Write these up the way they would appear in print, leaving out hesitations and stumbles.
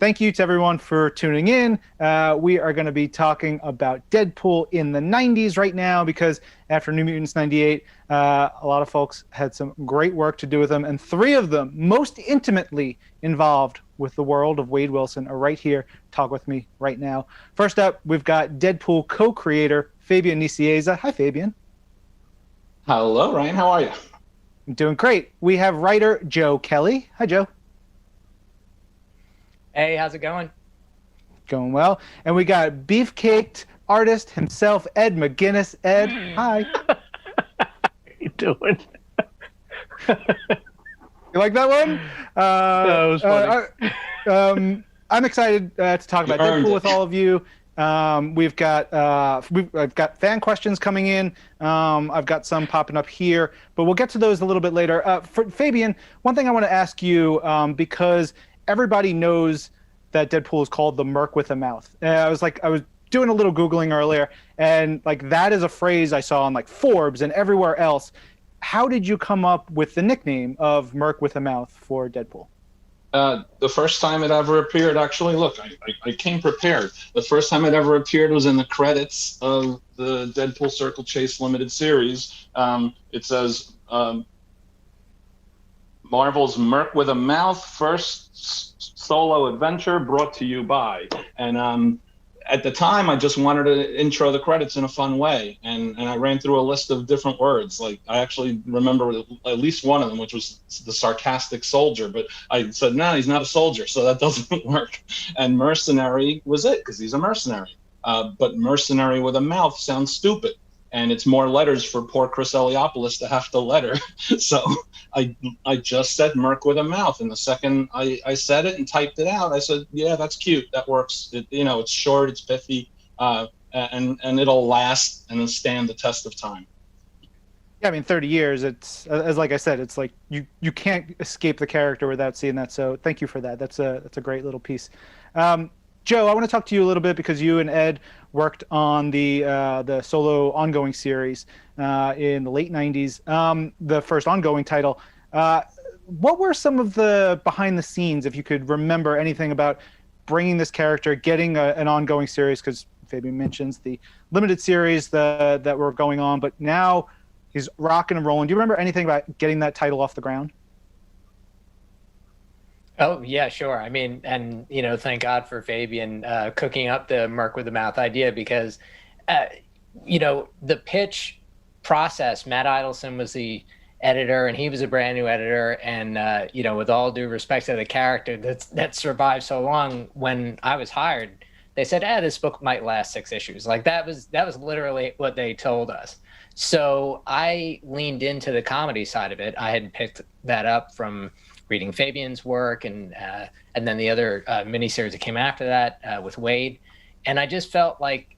thank you to everyone for tuning in. We are going to be talking about Deadpool in the 90s right now because after New Mutants 98, a lot of folks had some great work to do with them, and 3 of them most intimately involved with the world of Wade Wilson are right here. Talk with me right now. First up, we've got Deadpool co-creator Fabian Nicieza. Hi, Fabian. Hello, Ryan. How are you? I'm doing great. We have writer Joe Kelly. Hi, Joe. Hey, how's it going? Going well. And we got beefcaked artist himself, Ed McGuinness. Ed, hi. How you doing? You like that one? That was funny. I'm excited to talk about Deadpool with all of you. I've got fan questions coming in. I've got some popping up here, but we'll get to those a little bit later. For Fabian, one thing I want to ask you, because everybody knows that Deadpool is called the Merc with a mouth. I was doing a little Googling earlier, and like that is a phrase I saw on like Forbes and everywhere else. How did you come up with the nickname of Merc with a mouth for Deadpool? The first time it ever appeared, actually, look, I came prepared. The first time it ever appeared was in the credits of the Deadpool Circle Chase limited series. It says, Marvel's Merc with a Mouth, first solo adventure brought to you by. And at the time, I just wanted to intro the credits in a fun way. And I ran through a list of different words. Like, I actually remember at least one of them, which was the sarcastic soldier. But I said, no, he's not a soldier, so that doesn't work. And mercenary was it, because he's a mercenary. But mercenary with a mouth sounds stupid. And it's more letters for poor Chris Eliopoulos to have to letter. So I just said Merc with a mouth. And the second I said it and typed it out, I said, yeah, that's cute. That works. It's short, it's pithy, and it'll last and stand the test of time. Yeah, I mean, 30 years, it's, as like I said, it's like you can't escape the character without seeing that. So thank you for that. That's a great little piece. Joe, I want to talk to you a little bit because you and Ed worked on the solo ongoing series in the late 90s, the first ongoing title. What were some of the behind the scenes, if you could remember anything about bringing this character, getting an ongoing series, because Fabian mentions the limited series that were going on, but now he's rocking and rolling. Do you remember anything about getting that title off the ground? Oh, yeah, sure. I mean, and, thank God for Fabian cooking up the Merc with the Mouth idea because, the pitch process, Matt Idelson was the editor and he was a brand new editor. And, with all due respect to the character that survived so long, when I was hired, they said, this book might last 6 issues. Like that was literally what they told us. So I leaned into the comedy side of it. I had picked that up from reading Fabian's work and then the other miniseries that came after that with Wade. And I just felt like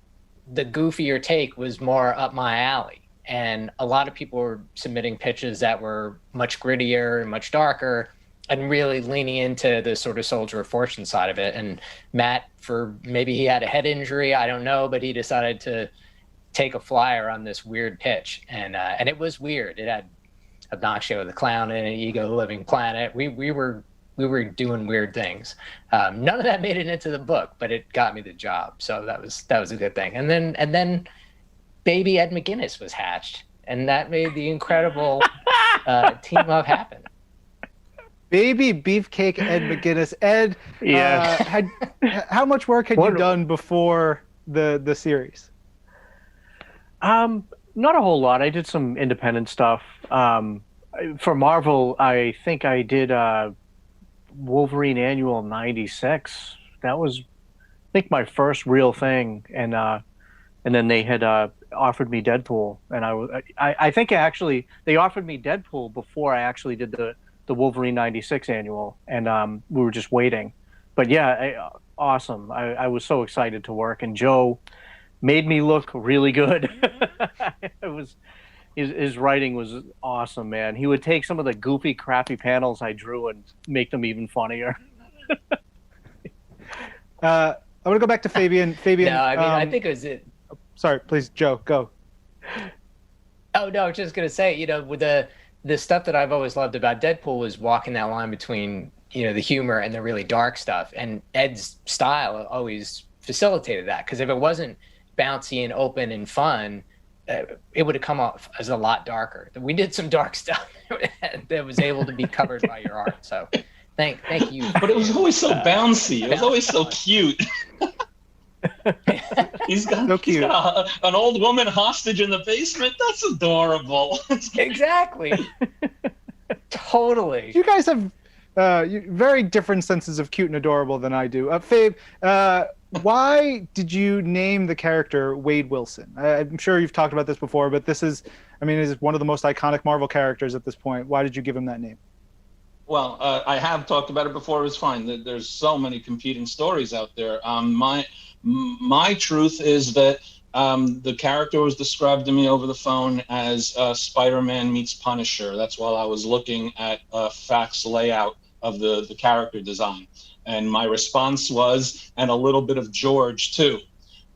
the goofier take was more up my alley. And a lot of people were submitting pitches that were much grittier and much darker and really leaning into the sort of Soldier of Fortune side of it. And Matt, maybe he had a head injury, I don't know, but he decided to take a flyer on this weird pitch. And it was weird. It had Obnoxio the Clown and an Ego Living Planet. We were doing weird things. None of that made it into the book, but it got me the job. So that was a good thing. And then baby Ed McGuinness was hatched, and that made the incredible team up happen. Baby beefcake Ed McGuinness. Ed, yeah. How much work had you done before the series? Not a whole lot. I did some independent stuff. For Marvel, I think I did Wolverine Annual 96. That was, I think, my first real thing. And then they had offered me Deadpool. And I think actually they offered me Deadpool before I actually did the Wolverine 96 Annual. And we were just waiting. But yeah, awesome. I was so excited to work. And Joe made me look really good. His writing was awesome, man. He would take some of the goofy, crappy panels I drew and make them even funnier. I want to go back to Fabian. Fabian. No, I mean, I think it was it. Sorry, please, Joe, go. Oh no, I was just gonna say, with the stuff that I've always loved about Deadpool was walking that line between the humor and the really dark stuff. And Ed's style always facilitated that, because if it wasn't bouncy and open and fun, it would have come off as a lot darker. We did some dark stuff that was able to be covered by your art. So thank you. But it was always so bouncy. It was always so cute. He's got an old woman hostage in the basement. That's adorable. Exactly. Totally. You guys have very different senses of cute and adorable than I do. Fabe, why did you name the character Wade Wilson? I'm sure you've talked about this before, but this is one of the most iconic Marvel characters at this point. Why did you give him that name? Well, I have talked about it before. It was fine. There's so many competing stories out there. My truth is that the character was described to me over the phone as Spider-Man meets Punisher. That's while I was looking at a fax layout of the character design. And my response was, and a little bit of George too.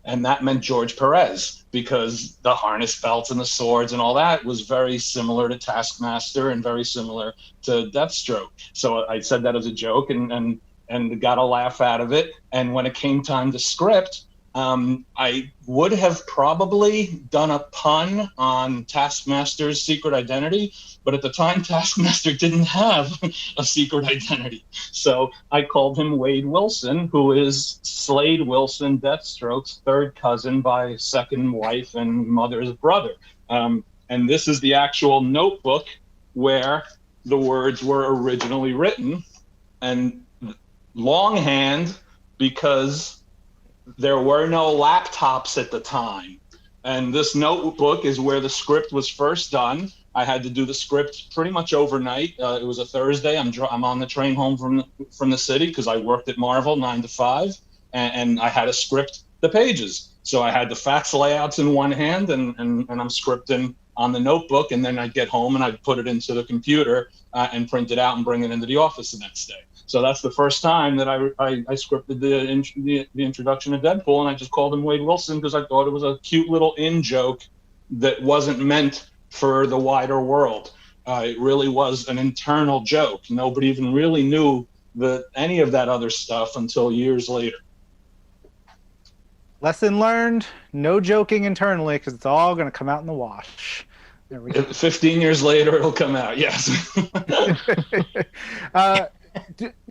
And that meant George Perez, because the harness belts and the swords and all that was very similar to Taskmaster and very similar to Deathstroke. So I said that as a joke and got a laugh out of it. And when it came time to script, I would have probably done a pun on Taskmaster's secret identity, but at the time, Taskmaster didn't have a secret identity. So I called him Wade Wilson, who is Slade Wilson, Deathstroke's third cousin by second wife and mother's brother. And this is the actual notebook where the words were originally written, and longhand, because there were no laptops at the time. And this notebook is where the script was first done. I had to do the script pretty much overnight. It was a Thursday. I'm on the train home from the city because I worked at Marvel 9 to 5, and I had to script the pages. So I had the fax layouts in one hand, and I'm scripting on the notebook, and then I'd get home and I'd put it into the computer and print it out and bring it into the office the next day. So that's the first time that I scripted the introduction of Deadpool, and I just called him Wade Wilson because I thought it was a cute little in-joke that wasn't meant for the wider world. It really was an internal joke. Nobody even really knew any of that other stuff until years later. Lesson learned, no joking internally, because it's all going to come out in the wash. There we go. 15 years later, it'll come out, yes.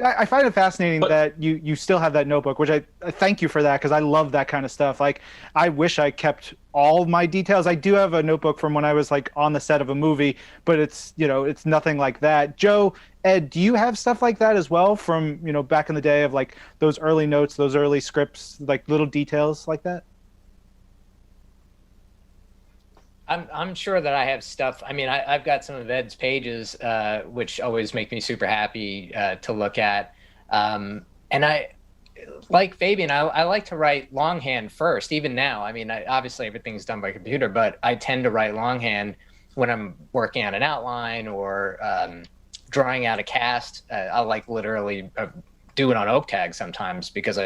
I find it fascinating that you still have that notebook, which I thank you for that, because I love that kind of stuff. Like, I wish I kept all my details. I do have a notebook from when I was like on the set of a movie, but it's nothing like that. Joe, Ed, do you have stuff like that as well from back in the day of like those early notes, those early scripts, like little details like that? I'm sure that I have stuff. I mean, I've got some of Ed's pages, which always make me super happy to look at. And I, like Fabian, I like to write longhand first, even now. I mean, obviously everything's done by computer, but I tend to write longhand when I'm working on an outline or drawing out a cast. I'll like literally do it on oak tag sometimes, because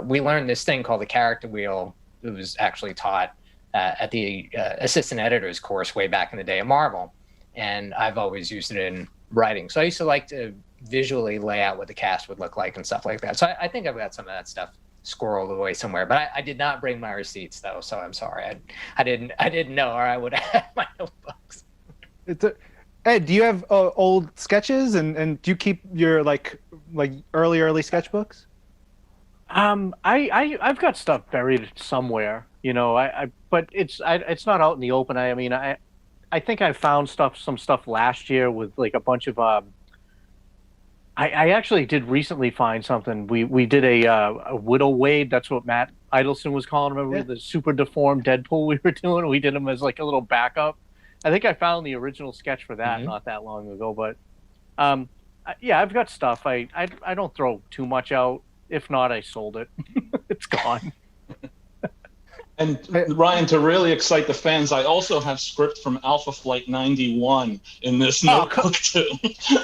we learned this thing called the character wheel. It was actually taught at the assistant editor's course way back in the day of Marvel. And I've always used it in writing. So I used to like to visually lay out what the cast would look like and stuff like that. So I think I've got some of that stuff squirreled away somewhere, but I did not bring my receipts though. So I'm sorry. I didn't know, or I would have had my notebooks. Ed, do you have old sketches and do you keep your like early sketchbooks? I've got stuff buried somewhere, but it's not out in the open. I think I found some stuff last year with like a bunch of I actually did recently find something. We did a Widow Wade. That's what Matt Idelson was calling him. Remember the super deformed Deadpool we were doing? We did him as like a little backup. I think I found the original sketch for that not that long ago. But yeah, I've got stuff. I don't throw too much out. If not, I sold it. It's gone. And Ryan, to really excite the fans, I also have script from Alpha Flight 91 in this notebook too.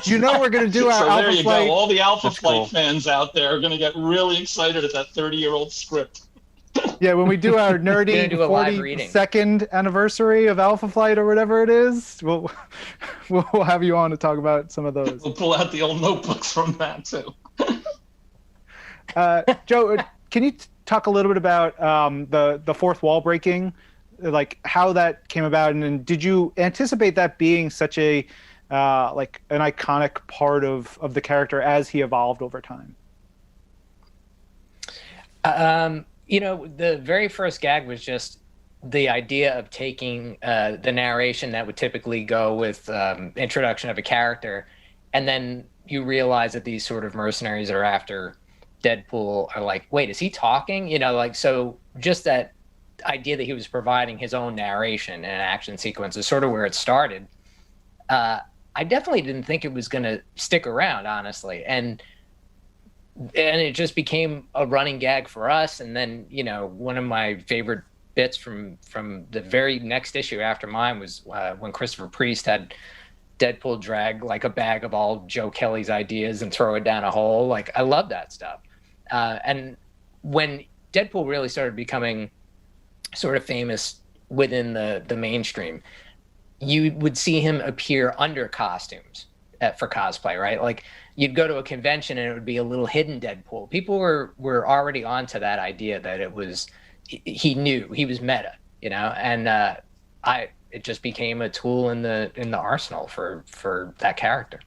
We're going to do our so Alpha there you Flight. go. All the Alpha Flight fans out there are going to get really excited at that 30-year-old script. Yeah, when we do our nerdy 42nd anniversary of Alpha Flight or whatever it is, we'll we'll have you on to talk about some of those. We'll pull out the old notebooks from that too. Joe, can you talk a little bit about the fourth wall breaking, like how that came about, and did you anticipate that being such a like an iconic part of the character as he evolved over time? You know, the very first gag was just the idea of taking the narration that would typically go with introduction of a character, and then you realize that these sort of mercenaries that are after Deadpool are like, wait, is he talking? You know, like, so just that idea that he was providing his own narration and an action sequence is sort of where it started. I definitely didn't think it was going to stick around, honestly. And it just became a running gag for us. And then, you know, one of my favorite bits from the very next issue after mine was when Christopher Priest had Deadpool drag like a bag of all Joe Kelly's ideas and throw it down a hole. Like, I love that stuff. And when Deadpool really started becoming sort of famous within the mainstream, you would see him appear under costumes for cosplay, right? Like, you'd go to a convention and it would be a little hidden Deadpool. People were already onto that idea that it was, he knew he was meta, you know, and it just became a tool in the arsenal for that character.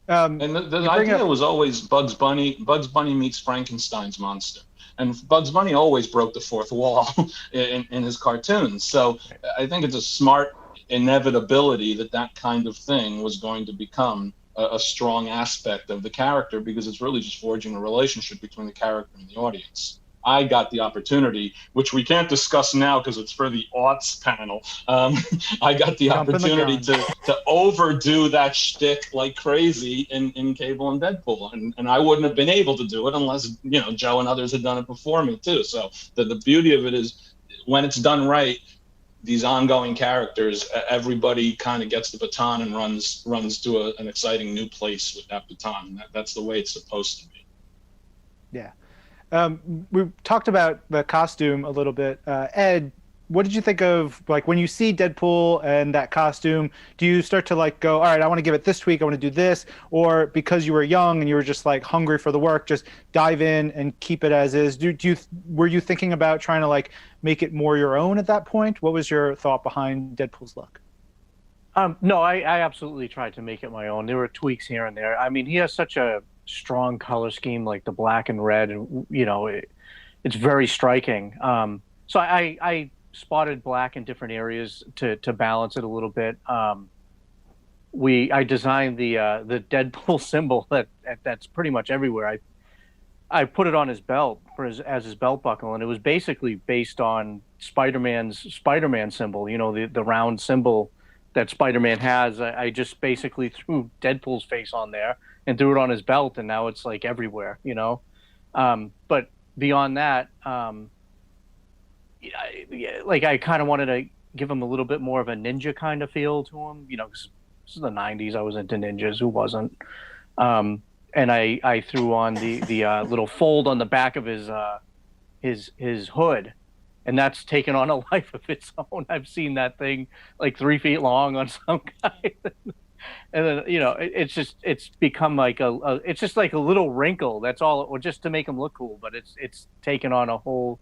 Yeah. And the idea was always Bugs Bunny. Bugs Bunny meets Frankenstein's monster, and Bugs Bunny always broke the fourth wall in his cartoons. So I think it's a smart inevitability that kind of thing was going to become a strong aspect of the character, because it's really just forging a relationship between the character and the audience. I got the opportunity, which we can't discuss now because it's for the aughts panel. I got the opportunity to overdo that shtick like crazy in Cable and Deadpool, and I wouldn't have been able to do it unless, you know, Joe and others had done it before me too. So the beauty of it is, when it's done right, these ongoing characters, everybody kind of gets the baton and runs to an exciting new place with that baton. That's the way it's supposed to be. Yeah. We talked about the costume a little bit. Ed, what did you think of, like, when you see Deadpool and that costume, do you start to like go, all right, I want to give it this tweak, I want to do this, or because you were young and you were just like hungry for the work, just dive in and keep it as is? Were you thinking about trying to like make it more your own at that point? What was your thought behind Deadpool's look? No, I absolutely tried to make it my own. There were tweaks here and there. I mean, he has such a strong color scheme, like the black and red, and you know, it's very striking. So I spotted black in different areas to balance it a little bit. I designed the Deadpool symbol that's pretty much everywhere. I put it on his belt as his belt buckle, and it was basically based on Spider-Man's Spider-Man symbol. You know, the round symbol that Spider-Man has. I just basically threw Deadpool's face on there and threw it on his belt, and now it's like everywhere, you know. But beyond that, like, I kind of wanted to give him a little bit more of a ninja kind of feel to him, you know, 'cause this is the 90s. I was into ninjas. Who wasn't? And I threw on the little fold on the back of his hood, and that's taken on a life of its own. I've seen that thing like 3 feet long on some guy. And then, you know, it's become like it's just like a little wrinkle. That's all, or just to make him look cool. But it's taken on a whole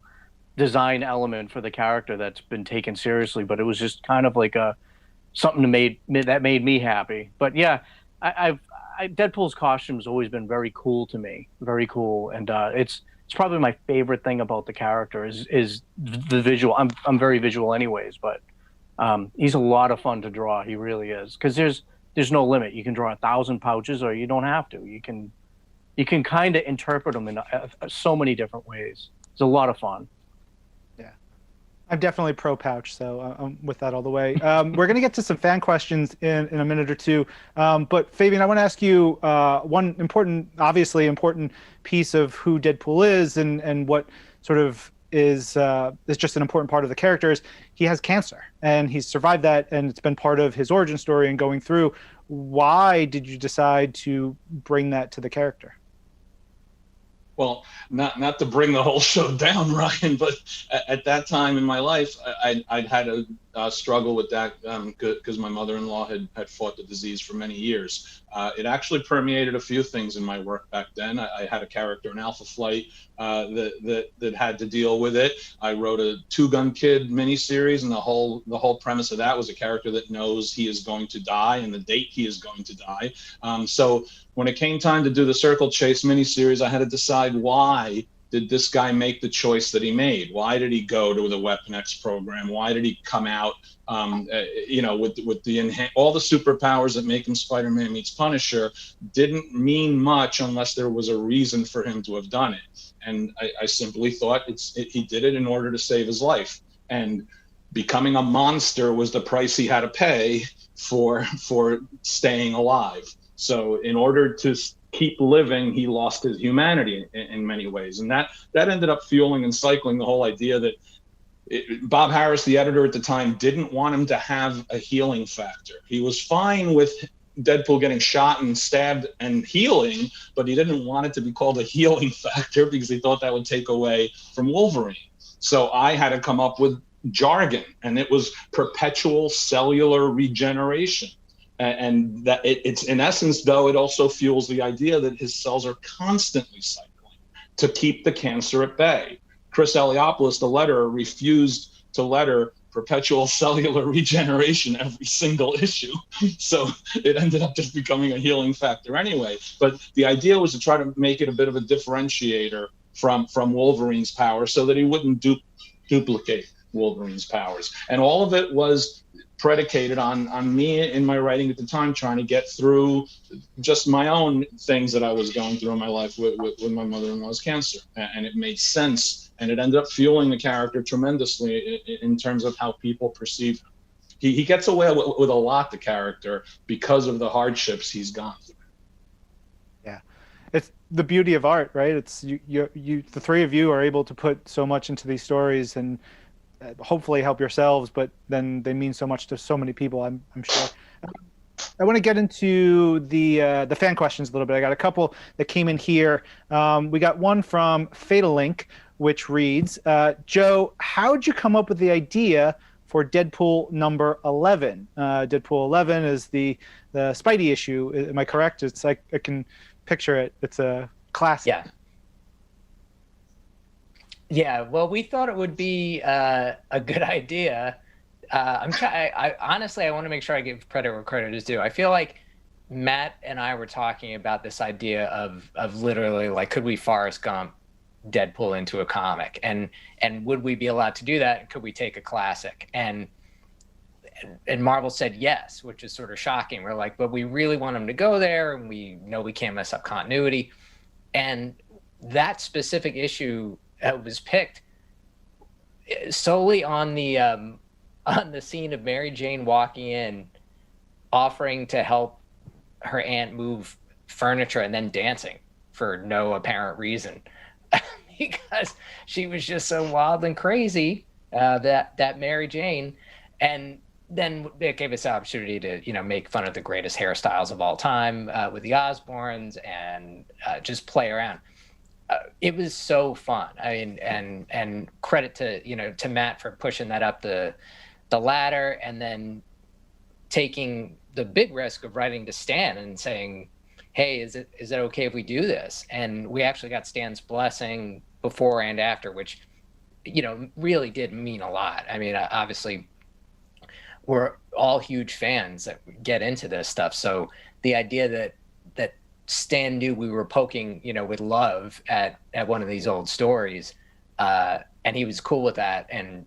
design element for the character that's been taken seriously. But it was just kind of like something that made me happy. But yeah, Deadpool's costume has always been very cool to me, very cool, and it's probably my favorite thing about the character is the visual. I'm very visual anyways, but he's a lot of fun to draw. He really is, because there's no limit. You can draw 1,000 pouches, or you don't have to. You can kind of interpret them in so many different ways. It's a lot of fun. Yeah, I'm definitely pro pouch, so I'm with that all the way. We're gonna get to some fan questions in a minute or two, but Fabian, I want to ask you one obviously important piece of who Deadpool is and what sort of is just an important part of the character is he has cancer, and he's survived that, and it's been part of his origin story and going through. Why did you decide to bring that to the character? Well, not to bring the whole show down, Ryan, but at that time in my life, I'd had a struggle with that because my mother-in-law had fought the disease for many years. It actually permeated a few things in my work back then. I had a character in Alpha Flight that had to deal with it. I wrote a Two Gun Kid miniseries, and the whole premise of that was a character that knows he is going to die and the date he is going to die. So when it came time to do the Circle Chase miniseries, I had to decide, why did this guy make the choice that he made? Why did he go to the Weapon X program? Why did he come out, with all the superpowers that make him Spider-Man meets Punisher? Didn't mean much unless there was a reason for him to have done it. And I simply thought he did it in order to save his life. And becoming a monster was the price he had to pay for staying alive. So in order to keep living, he lost his humanity in many ways. And that ended up fueling and cycling the whole idea that Bob Harris, the editor at the time, didn't want him to have a healing factor. He was fine with Deadpool getting shot and stabbed and healing, but he didn't want it to be called a healing factor because he thought that would take away from Wolverine. So I had to come up with jargon, and it was perpetual cellular regeneration. And that it's in essence, though, it also fuels the idea that his cells are constantly cycling to keep the cancer at bay. Chris Eliopoulos, the letterer, refused to letter perpetual cellular regeneration every single issue. So it ended up just becoming a healing factor anyway. But the idea was to try to make it a bit of a differentiator from Wolverine's power so that he wouldn't duplicate Wolverine's powers. And all of it was predicated on me in my writing at the time, trying to get through just my own things that I was going through in my life with my mother-in-law's cancer. And it made sense, and it ended up fueling the character tremendously in terms of how people perceive him. He gets away with a lot, the character, because of the hardships he's gone through. Yeah, it's the beauty of art, right? It's you the three of you are able to put so much into these stories and hopefully help yourselves, but then they mean so much to so many people, I'm sure. I want to get into the fan questions a little bit. I got a couple that came in here. We got one from Fatal Link, which reads, Joe, how'd you come up with the idea for Deadpool number 11? Deadpool 11 is the Spidey issue. Am I correct? It's like, I can picture it. It's a classic. Yeah. Yeah, well, we thought it would be a good idea. Honestly, I want to make sure I give credit where credit is due. I feel like Matt and I were talking about this idea of literally, like, could we Forrest Gump Deadpool into a comic, and would we be allowed to do that? And could we take a classic? And Marvel said yes, which is sort of shocking. We're like, but we really want him to go there, and we know we can't mess up continuity. And that specific issue was picked solely on the scene of Mary Jane walking in, offering to help her aunt move furniture, and then dancing for no apparent reason, because she was just so wild and crazy, that Mary Jane. And then it gave us the opportunity to, make fun of the greatest hairstyles of all time with the Osbournes, and just play around. It was so fun. I mean, and credit to Matt for pushing that up the ladder, and then taking the big risk of writing to Stan and saying, hey, is it okay if we do this? And we actually got Stan's blessing before and after, which, really did mean a lot. I mean, obviously, we're all huge fans that get into this stuff. So the idea that Stan knew we were poking, with love at one of these old stories, and he was cool with that, and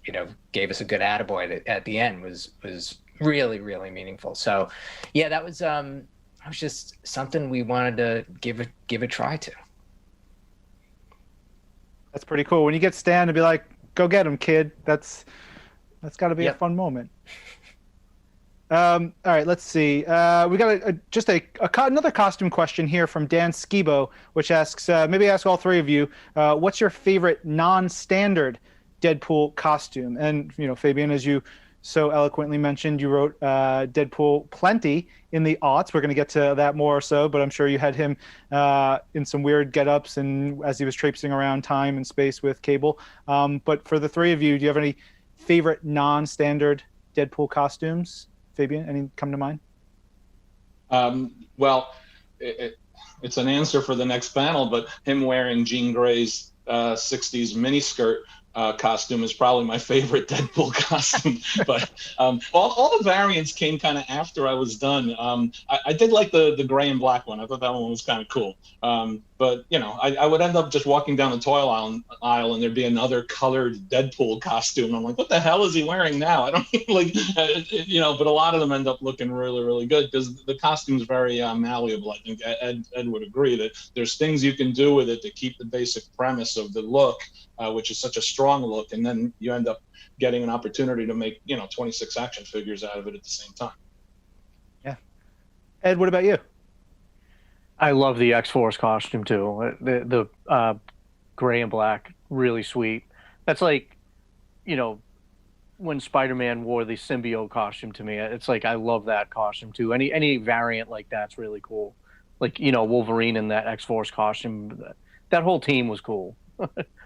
gave us a good attaboy at the end was really, really meaningful. So yeah, that was just something we wanted to give a try to. That's pretty cool. When you get Stan to be like, go get him, kid, that's got to be a fun moment. All right, let's see. We got another costume question here from Dan Skibo, which asks, maybe ask all three of you, what's your favorite non-standard Deadpool costume? And, Fabian, as you so eloquently mentioned, you wrote Deadpool plenty in the aughts. We're going to get to that more so, but I'm sure you had him in some weird get-ups and as he was traipsing around time and space with Cable. But for the three of you, do you have any favorite non-standard Deadpool costumes? Fabian, any come to mind? Well, it's an answer for the next panel, but him wearing Jean Grey's 60s miniskirt costume is probably my favorite Deadpool costume. But all the variants came kind of after I was done. I did like the gray and black one. I thought that one was kind of cool. But I would end up just walking down the toy aisle and there'd be another colored Deadpool costume. I'm like, what the hell is he wearing now? I don't like, but a lot of them end up looking really, really good because the costume's very malleable. I think Ed would agree that there's things you can do with it to keep the basic premise of the look, which is such a strong look, and then you end up getting an opportunity to make 26 action figures out of it at the same time. Yeah. Ed, what about you? I love the X-Force costume too. The gray and black, really sweet. That's like, when Spider-Man wore the symbiote costume to me. It's like I love that costume too. Any variant like that's really cool. Like Wolverine in that X-Force costume. That whole team was cool.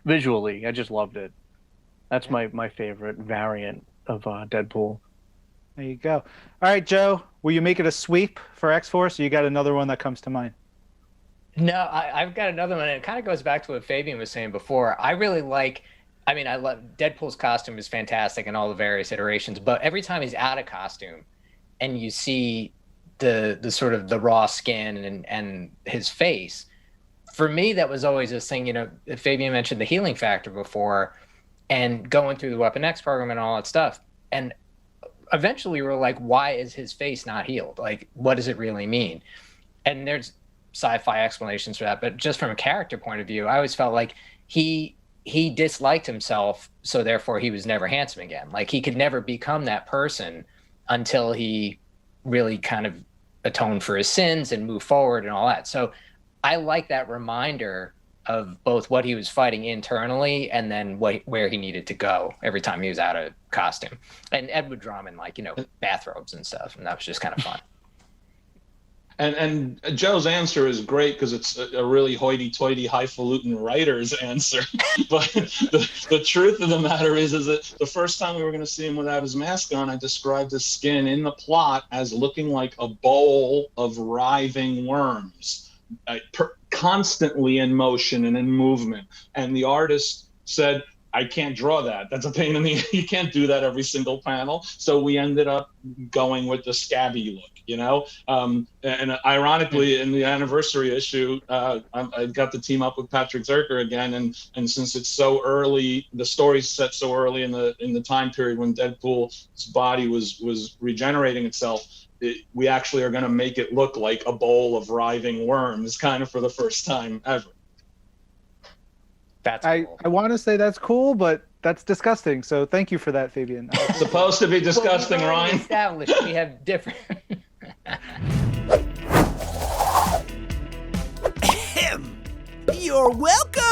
Visually, I just loved it. That's my favorite variant of Deadpool. There you go. All right, Joe, will you make it a sweep for X-Force, or you got another one that comes to mind? No, I've got another one, and it kind of goes back to what Fabian was saying before. I love Deadpool's costume is fantastic in all the various iterations, but every time he's out of costume and you see the sort of the raw skin and his face, for me, that was always this thing, Fabian mentioned the healing factor before and going through the Weapon X program and all that stuff. And eventually we were like, why is his face not healed? Like, what does it really mean? And there's sci-fi explanations for that. But just from a character point of view, I always felt like he disliked himself. So therefore he was never handsome again. Like he could never become that person until he really kind of atoned for his sins and moved forward and all that. So I like that reminder of both what he was fighting internally and then where he needed to go every time he was out of costume. And Ed would draw him in bathrobes and stuff, and that was just kind of fun. And Joe's answer is great because it's a really hoity-toity, highfalutin writer's answer. But the truth of the matter is that the first time we were going to see him without his mask on, I described his skin in the plot as looking like a bowl of writhing worms. Constantly in motion and in movement, and the artist said, I can't draw that. That's a pain in the you can't do that every single panel. So we ended up going with the scabby look, and ironically in the anniversary issue, I got to team up with Patrick Zerker again, and since it's so early, the story's set so early in the time period when Deadpool's body was regenerating itself, we actually are going to make it look like a bowl of writhing worms, kind of for the first time ever. That's cool. I want to say that's cool, but that's disgusting. So thank you for that, Fabian. It's supposed to be disgusting, well, Ryan. Established we have different. You're welcome.